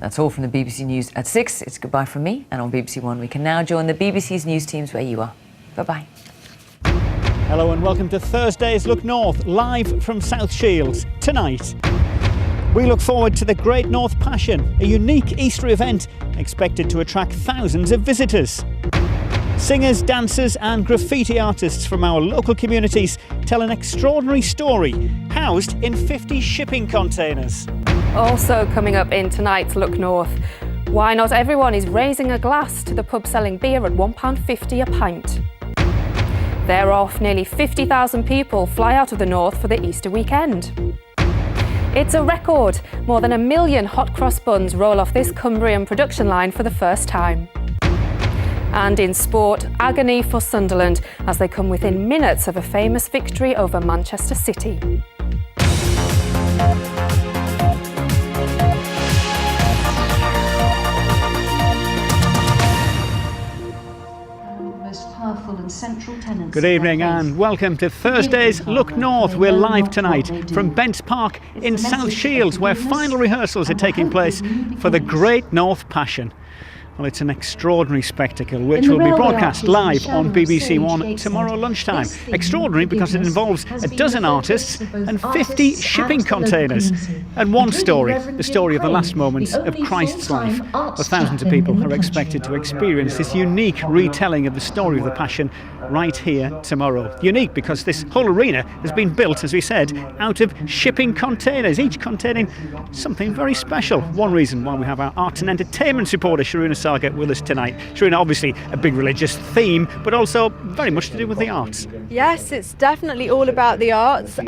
That's all from the BBC News at 6. It's goodbye from me, and on BBC One we can now join the BBC's news teams where you are. Bye-bye. Hello and welcome to Thursday's Look North, live from South Shields. Tonight, we look forward to the Great North Passion, a unique Easter event expected to attract thousands of visitors. Singers, dancers and graffiti artists from our local communities tell an extraordinary story, housed in 50 shipping containers. Also coming up in tonight's Look North, why not everyone is raising a glass to the pub selling beer at £1.50 a pint. Thereof, nearly 50,000 people fly out of the north for the Easter weekend. It's a record. More than 1 million hot cross buns roll off this Cumbrian production line for the first time. And in sport, agony for Sunderland as they come within minutes of a famous victory over Manchester City. Good evening and welcome to Thursday's Look North. We're live tonight from Bents Park in South Shields, where final rehearsals are taking place for the Great North Passion. Well, it's an extraordinary spectacle which will be broadcast live on BBC One tomorrow lunchtime. Extraordinary because it involves a dozen artists and 50 shipping containers. And one story, the story of the last moments of Christ's life. Well, thousands of people are expected to experience this unique retelling of the story of the Passion right here tomorrow. Unique because this whole arena has been built, as we said, out of shipping containers, each containing something very special. One reason why we have our arts and entertainment reporter, Sharuna Sargett, with us tonight. Sharuna, obviously a big religious theme, but also very much to do with the arts. Yes, it's definitely all about the arts.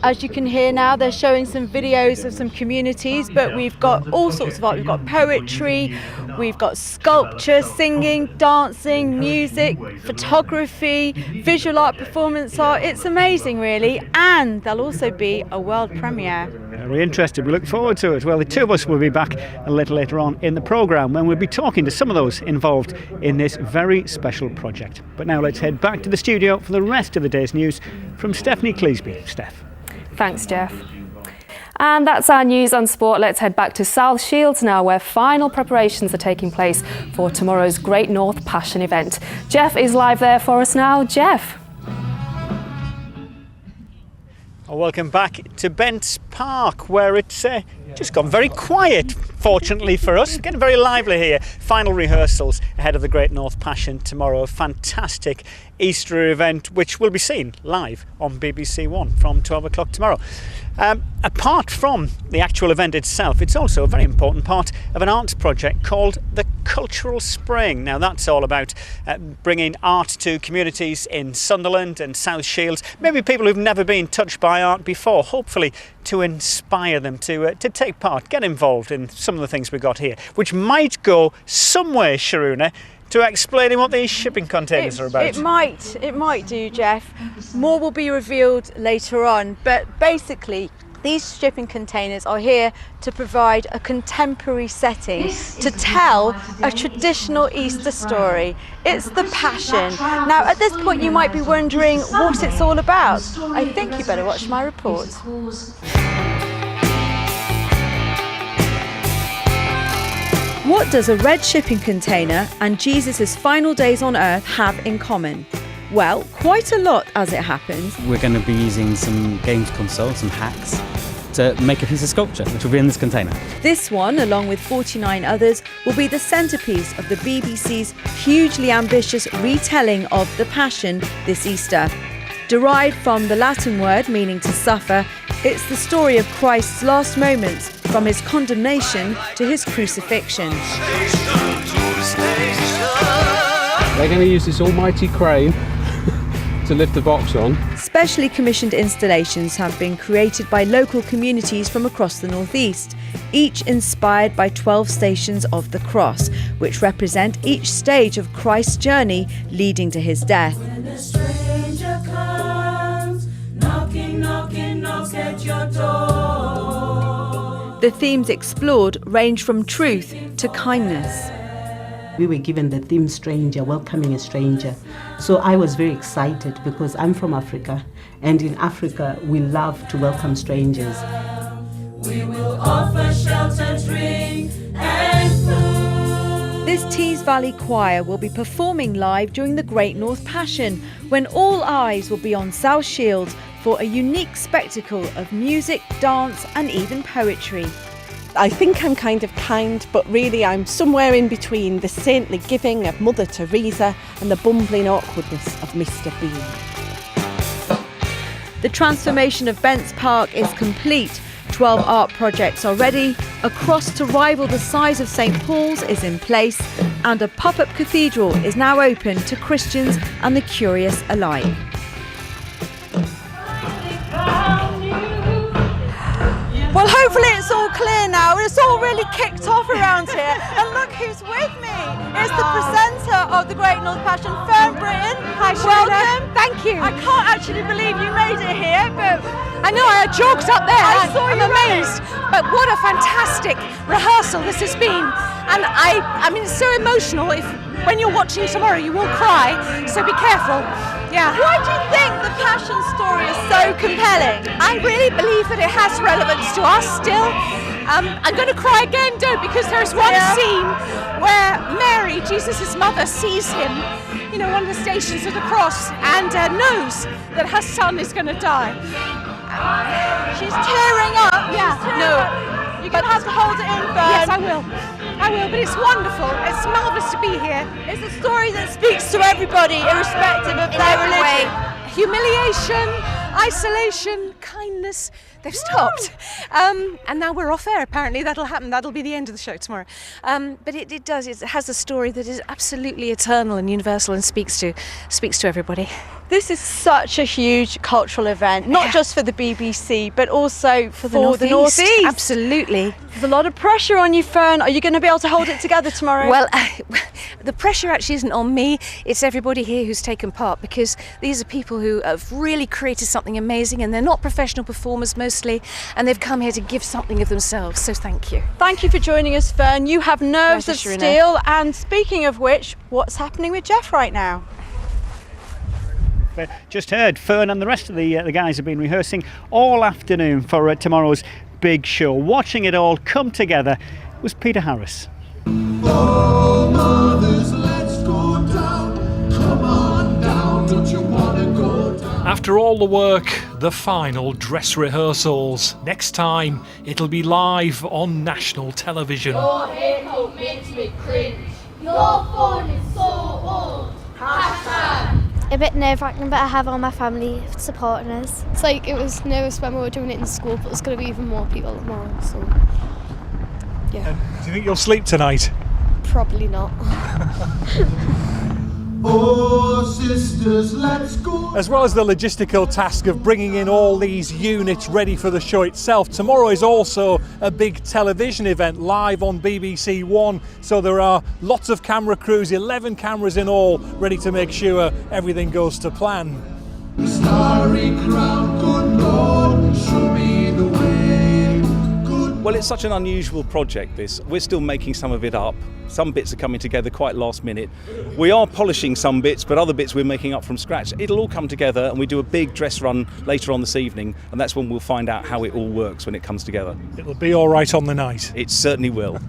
As you can hear now, they're showing some videos of some communities, but we've got all sorts of art. We've got poetry, we've got sculpture, singing, dancing, music, photography, visual art, performance art. It's amazing, really. And there'll also be a world premiere. Very interested. We look forward to it. Well, the two of us will be back a little later on in the programme when we'll be talking to some of those involved in this very special project. But now let's head back to the studio for the rest of the day's news from Stephanie Cleesby. Steph. Thanks, Jeff. And that's our news on sport. Let's head back to South Shields now, where final preparations are taking place for tomorrow's Great North Passion event. Jeff is live there for us now. Jeff. Welcome back to Bents Park, where it's just gone very quiet, fortunately for us. Getting very lively here. Final rehearsals ahead of the Great North Passion tomorrow. A fantastic Easter event which will be seen live on BBC One from 12 o'clock tomorrow. Apart from the actual event itself, it's also a very important part of an arts project called the Cultural Spring. Now that's all about bringing art to communities in Sunderland and South Shields, maybe people who've never been touched by art before, hopefully to inspire them to take part, get involved in some of the things we've got here, which might go somewhere, Sharuna, to explaining what these shipping containers are about. It might do, Jeff. More will be revealed later on, but basically these shipping containers are here to provide a contemporary setting to tell a traditional Easter story. It's the Passion. Now at this point you might be wondering what it's all about. I think you better watch my report. What does a red shipping container and Jesus' final days on earth have in common? Well, quite a lot as it happens. We're going to be using some games console, some hacks, to make a piece of sculpture, which will be in this container. This one, along with 49 others, will be the centrepiece of the BBC's hugely ambitious retelling of the Passion this Easter. Derived from the Latin word meaning to suffer, it's the story of Christ's last moments from his condemnation to his crucifixion. They're going to use this almighty crane to lift the box on. Specially commissioned installations have been created by local communities from across the northeast, each inspired by 12 stations of the cross, which represent each stage of Christ's journey leading to his death. When a stranger comes, knocking, knocking, knock at your door. The themes explored range from truth to kindness. We were given the theme stranger, welcoming a stranger. So I was very excited because I'm from Africa, and in Africa we love to welcome strangers. We will offer shelter and drink. Valley Choir will be performing live during the Great North Passion, when all eyes will be on South Shields for a unique spectacle of music, dance and even poetry. I think I'm kind of kind, but really I'm somewhere in between the saintly giving of Mother Teresa and the bumbling awkwardness of Mr. Bean. The transformation of Bents Park is complete. 12 art projects are ready, a cross to rival the size of St Paul's is in place, and a pop-up cathedral is now open to Christians and the curious alike. Well, hopefully it's all clear now. It's all really kicked off around here. And look who's with me. It's the presenter of the Great North Passion, Fern Britton. Hi, welcome. Thank you. I can't actually believe you made it here, but I know I had jogged up there. I saw you I'm amazed. But what a fantastic rehearsal this has been. And I mean, it's so emotional. When you're watching tomorrow, you will cry. So be careful. Yeah. Why do you think the Passion story is so compelling? I really believe that it has relevance to us still. I'm going to cry again, because there's one scene where Mary, Jesus' mother, sees him, one of the stations of the cross, and knows that her son is going to die. She's tearing up. Yeah. You're going to have to hold it in, Fern. Yes, I will, but it's wonderful. It's marvellous to be here. It's a story that speaks to everybody, irrespective of their religion. Humiliation, isolation, kindness, they've stopped. And now we're off air, apparently. That'll happen. That'll be the end of the show tomorrow. But it has a story that is absolutely eternal and universal and speaks to everybody. This is such a huge cultural event, not just for the BBC, but also for the North East. Absolutely. There's a lot of pressure on you, Fern. Are you going to be able to hold it together tomorrow? Well, the pressure actually isn't on me. It's everybody here who's taken part, because these are people who have really created something amazing, and they're not professional performers mostly, and they've come here to give something of themselves. So thank you. Thank you for joining us, Fern. You have nerves of Pleasure, steel. And speaking of which, what's happening with Jeff right now? Just heard Fern and the rest of the guys have been rehearsing all afternoon for tomorrow's big show. Watching it all come together was Peter Harris. Oh, mothers, let's go down. Come on down, don't you want to go down? After all the work, the final dress rehearsals. Next time, it'll be live on national television. Your hip-hop makes me cringe. Your phone is so old. Hashtag. A bit nerve-wracking, but I have all my family supporting us. It's like it was nervous when we were doing it in school, but there's going to be even more people tomorrow, so yeah. Do you think you'll sleep tonight? Probably not. Oh, sisters, let's go. As well as the logistical task of bringing in all these units ready for the show itself, tomorrow is also a big television event live on BBC One. So there are lots of camera crews, 11 cameras in all, ready to make sure everything goes to plan. Starry crown, good Lord, show me the way. Well, it's such an unusual project, this. We're still making some of it up. Some bits are coming together quite last minute. We are polishing some bits, but other bits we're making up from scratch. It'll all come together, and we do a big dress run later on this evening, and that's when we'll find out how it all works when it comes together. It'll be all right on the night. It certainly will.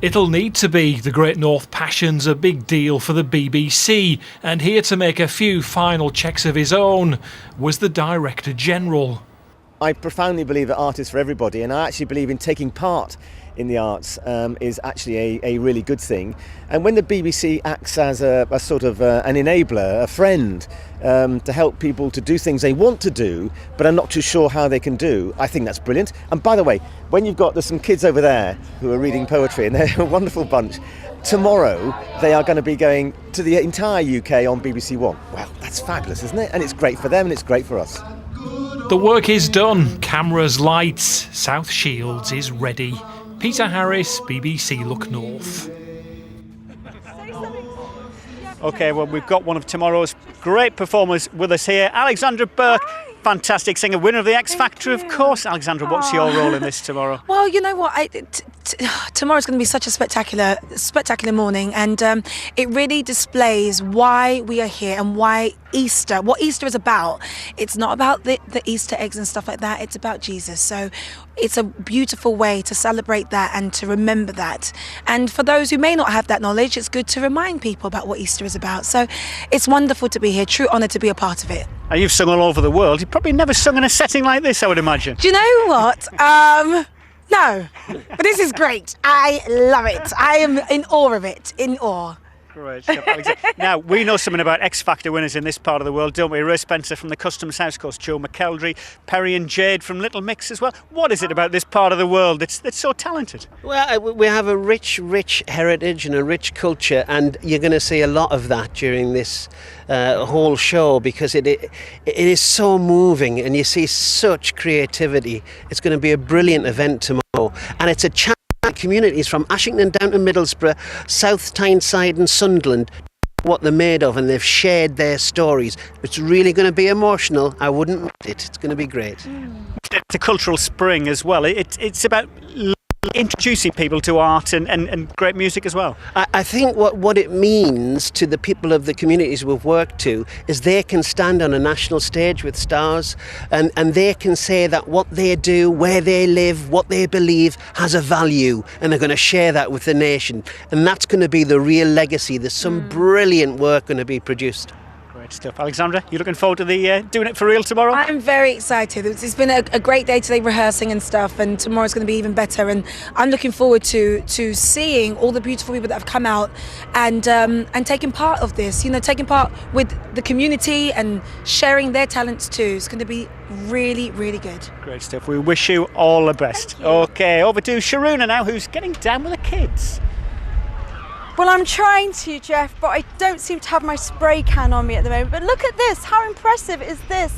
It'll need to be. The Great North Passion's a big deal for the BBC, and here to make a few final checks of his own was the Director General. I profoundly believe that art is for everybody, and I actually believe in taking part in the arts is actually a really good thing. And when the BBC acts as a sort of an enabler, a friend, to help people to do things they want to do but are not too sure how they can do, I think that's brilliant. And by the way, when there's some kids over there who are reading poetry, and they're a wonderful bunch, tomorrow they are going to be going to the entire UK on BBC One. Well, that's fabulous, isn't it? And it's great for them and it's great for us. The work is done. Cameras, lights. South Shields is ready. Peter Harris, BBC Look North. OK, well, we've got one of tomorrow's great performers with us here, Alexandra Burke. Fantastic singer, winner of the X Factor, of course. Alexandra, what's your role in this tomorrow? Well, you know what, tomorrow's going to be such a spectacular morning, and it really displays why we are here and why what Easter is about. It's not about the Easter eggs and stuff like that. It's about Jesus. So it's a beautiful way to celebrate that and to remember that. And for those who may not have that knowledge, it's good to remind people about what Easter is about. So it's wonderful to be here, true honour to be a part of it. Now, you've sung all over the world. You've probably never sung in a setting like this, I would imagine. Do you know what? No, but this is great. I love it. I am in awe of it, in awe. Great stuff, Alexander. Now, we know something about X Factor winners in this part of the world, don't we? Ray Spencer from the Customs House Coast, Joe McKeldry, Perry and Jade from Little Mix as well. What is it about this part of the world that's so talented? Well, we have a rich heritage and a rich culture, and you're going to see a lot of that during this whole show, because it is so moving and you see such creativity. It's going to be a brilliant event tomorrow, and it's a chance communities from Ashington down to Middlesbrough, South Tyneside and Sunderland, what they're made of, and they've shared their stories. It's really going to be emotional. I wouldn't miss it. It's going to be great. It's a cultural spring as well. It's about introducing people to art and great music as well. I think what it means to the people of the communities we've worked to is they can stand on a national stage with stars, and they can say that what they do, where they live, what they believe has a value, and they're going to share that with the nation. And that's going to be the real legacy. There's some brilliant work going to be produced. Great stuff. Alexandra, you looking forward to doing it for real tomorrow? I'm very excited. It's been a great day today, rehearsing and stuff, and tomorrow's going to be even better. And I'm looking forward to seeing all the beautiful people that have come out and taking part of this. You know, taking part with the community and sharing their talents too. It's going to be really, really good. Great stuff. We wish you all the best. Okay, over to Sharuna now, who's getting down with the kids. Well, I'm trying to, Jeff, but I don't seem to have my spray can on me at the moment. But look at this. How impressive is this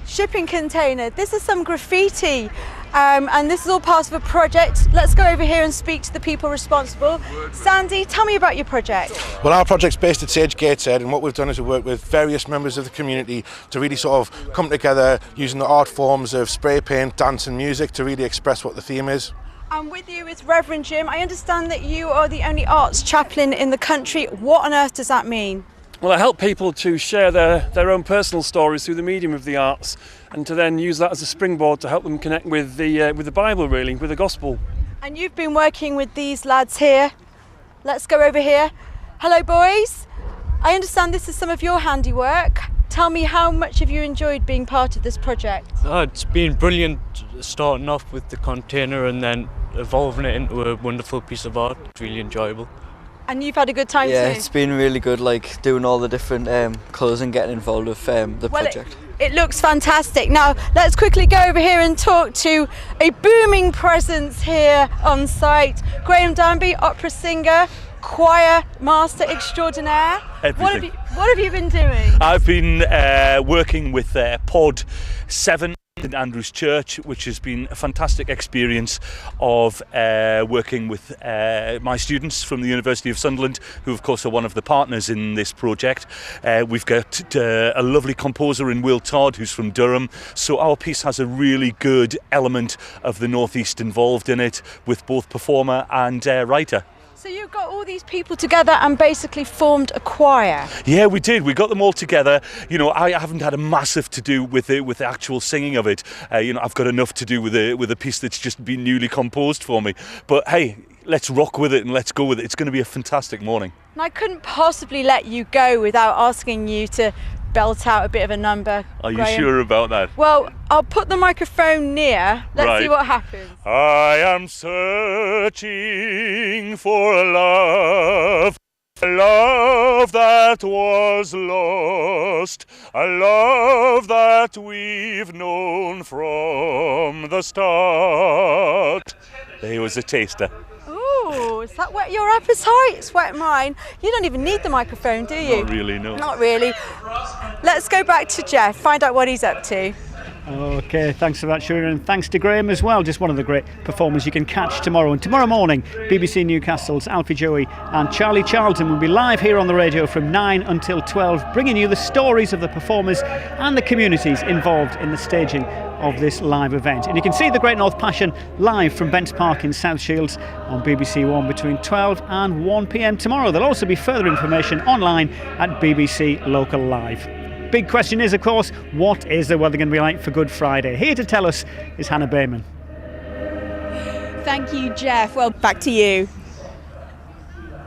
shipping container? This is some graffiti, and this is all part of a project. Let's go over here and speak to the people responsible. Sandy, tell me about your project. Well, our project's based at Sage Gateshead, and what we've done is we've worked with various members of the community to really sort of come together using the art forms of spray paint, dance and music to really express what the theme is. And with you is Reverend Jim. I understand that you are the only arts chaplain in the country. What on earth does that mean? Well, I help people to share their own personal stories through the medium of the arts, and to then use that as a springboard to help them connect with the Bible, really, with the gospel. And you've been working with these lads here. Let's go over here. Hello, boys. I understand this is some of your handiwork. Tell me, how much have you enjoyed being part of this project? Oh, it's been brilliant, starting off with the container and then evolving it into a wonderful piece of art. It's really enjoyable. And you've had a good time too? Yeah, it's been really good, like doing all the different colours and getting involved with the project. It looks fantastic. Now, let's quickly go over here and talk to a booming presence here on site. Graham Danby, opera singer, choir master extraordinaire. Everything. What have you been doing? I've been working with Pod 7 in Andrews Church, which has been a fantastic experience of working with my students from the University of Sunderland, who of course are one of the partners in this project. We've got a lovely composer in Will Todd, who's from Durham, so our piece has a really good element of the Northeast involved in it, with both performer and writer. So you got all these people together and basically formed a choir? Yeah, we did. We got them all together. You know, I haven't had a massive to do with the actual singing of it. You know, I've got enough to do with a piece that's just been newly composed for me. But hey, let's rock with it and let's go with it. It's going to be a fantastic morning. And I couldn't possibly let you go without asking you to belt out a bit of a number. Are you Graham. sure about that? Well, I'll put the microphone near. Let's see Right. what happens. I am searching for a love that was lost, a love that we've known from the start. There was a taster. Ooh, is that whet your appetite? It's whet mine. You don't even need the microphone, do you? Not really, no. Not really. Let's go back to Jeff, find out what he's up to. Okay, thanks for that, Sharuna, and thanks to Graham as well. Just one of the great performers you can catch tomorrow. And tomorrow morning, BBC Newcastle's Alfie Joey and Charlie Charlton will be live here on the radio from 9 until 12, bringing you the stories of the performers and the communities involved in the staging of this live event. And you can see the Great North Passion live from Bents Park in South Shields on BBC One between 12 and 1 p.m. tomorrow. There'll also be further information online at BBC Local Live. Big question is, of course, what is the weather going to be like for Good Friday? Here to tell us is Hannah Bayman. Thank you, Jeff. Well, back to you.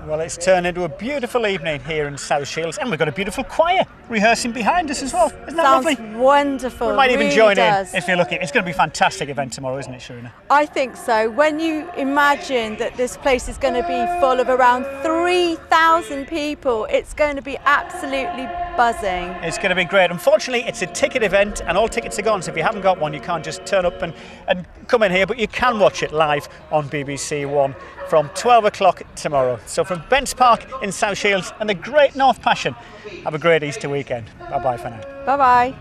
Well, it's turned into a beautiful evening here in South Shields, and we've got a beautiful choir rehearsing behind us as well. Isn't that Sounds lovely? wonderful. We might even really join does. in if you're lucky. It's going to be a fantastic event tomorrow, isn't it, Sharina? I think so. When you imagine that this place is going to be full of around 3,000 people, it's going to be absolutely buzzing. It's going to be great. Unfortunately, it's a ticket event and all tickets are gone, so if you haven't got one, you can't just turn up and come in here, but you can watch it live on BBC One from 12 o'clock tomorrow. So from Bents Park in South Shields and the Great North Passion, have a great Easter weekend. Bye-bye for now. Bye-bye.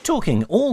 Talking all